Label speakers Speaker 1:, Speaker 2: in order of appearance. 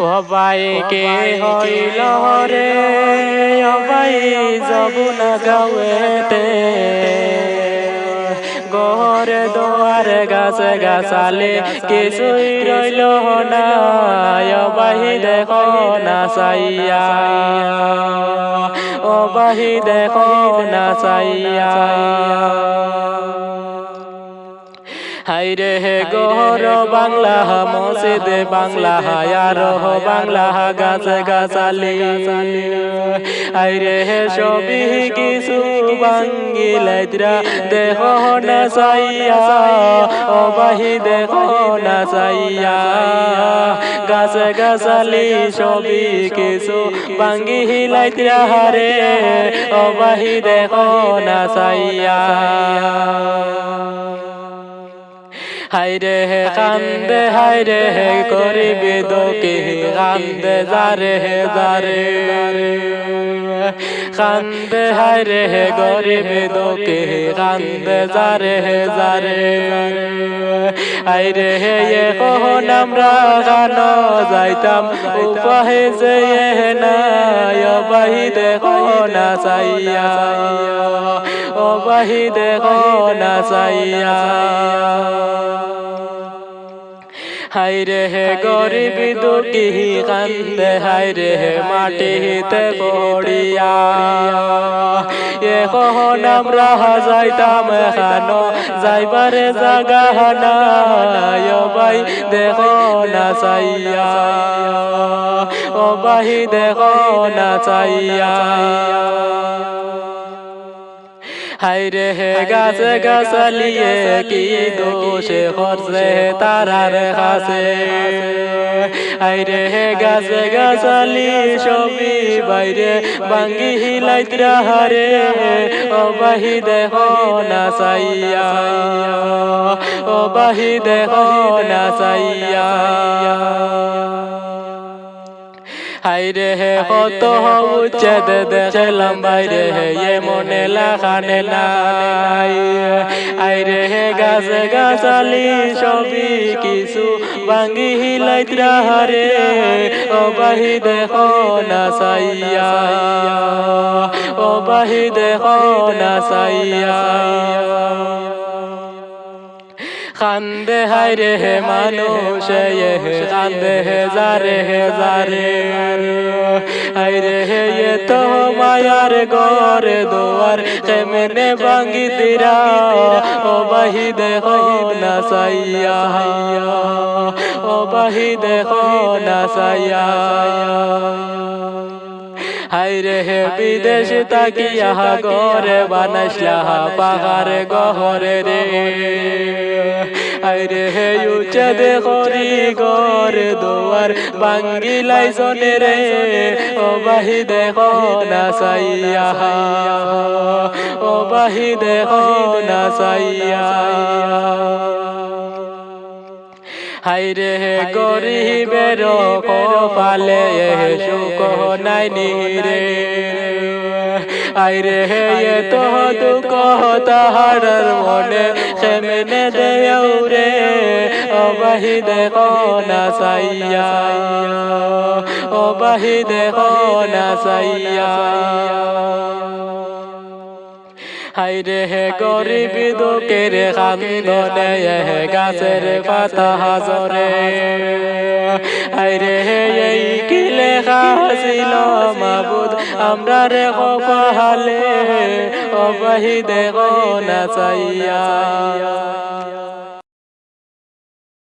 Speaker 1: অবাইকে হইল রে অবাই যাব না গাওয়েতে ঘরে দোয়ার গাছে গাছালে কিছুই রইল না অবাহি দেখো না চাইয়া অবাহি দেখো না চাইয়া হাইরে হে গহর বাংলা মসজিদ বাংলা আর বাংলা গাছে গাছালি হাইরে হে সবই কিছু বাঙ্গিলাইদ্রা দেহ না চাইয়া অবাহি দেহ না চাইয়া গাছে গাছালি সবই কিছু বাঙ্গিলাইদ্রা রে অবাহি দেহ না চাইয়া হাইরে হে কান্দে হাইরে হে করিবি দোকে কান্দে যারে হে যারে কান্দে হাইরে হে গরিবি দোকে কান্দে যারে হে যারে হাইরে হে কখন আমরা গান যাইতাম উপাহে যে না অবাহি দেখো না চাইয়া অবাহি দেখো না চাইয়া হাইরে হে গরিবি দুঃখী কান্দে হাইরে হে মাটিতে পড়িয়া এখন আমরা যাইতাম এখানো যাইবারে জাগা নাই অবাই দেখো না চাইয়া অবাহি দেখো না চাইয়া হাইরে হে গাছে গাছালিয়ে কি দোষে করছে তারার কাছে হাইরে হে গাছে গাছালি সবই বাইরে ভাঙ্গি হিলাইত্রা হারে অবাহি দেখো না চাইয়া অবাহি দেখো না চাইয়া হাইরে হে কত উচ্ছেদ দেখলাম বাইরে হে মনে লাখানে নাই হাইরে হে গাছে গাছালি সবই কিছু ভাঙ্গি হিলাইত্রা হারে অবাহি দেখো না চাইয়া অবাহি দেখো না চাইয়া কান্দে হাইরে হে মানুষ কান্দে হে যারে হাইরে হে তো মায়ার ঘরে দোয়ার কেমনে ভাঙ্গি দিরা অবাহি দেখো না চাইয়া অবাহি দেখো না চাইয়া হাইরে হে বিদেশ তাকিয়া ঘরে বানাইলা পাহাড় গহরে রে হাইরে হে উচ্চে দেখরি ঘরে দোয়ার ভাঙ্গিলাই জনে রে অবাহি দেখো না চাইয়া অবাহি দেখো না চাইয়া হাইরে হে গরিবের কপালে সুখ নাই নিরে হাইরে হে তো দুঃখ তাহার মনে কেমনে দেও রে অবাহি দেখো না চাইয়া অবাহি দেখো না চাইয়া হাইরে হে গরিবি দুঃখের কান্দনে গাছের পাতা হাজরে হাইরে হে এই কি লেখা ছিল মাবুদ আমরা রে কপালে অবাহি দেখো না চাইয়া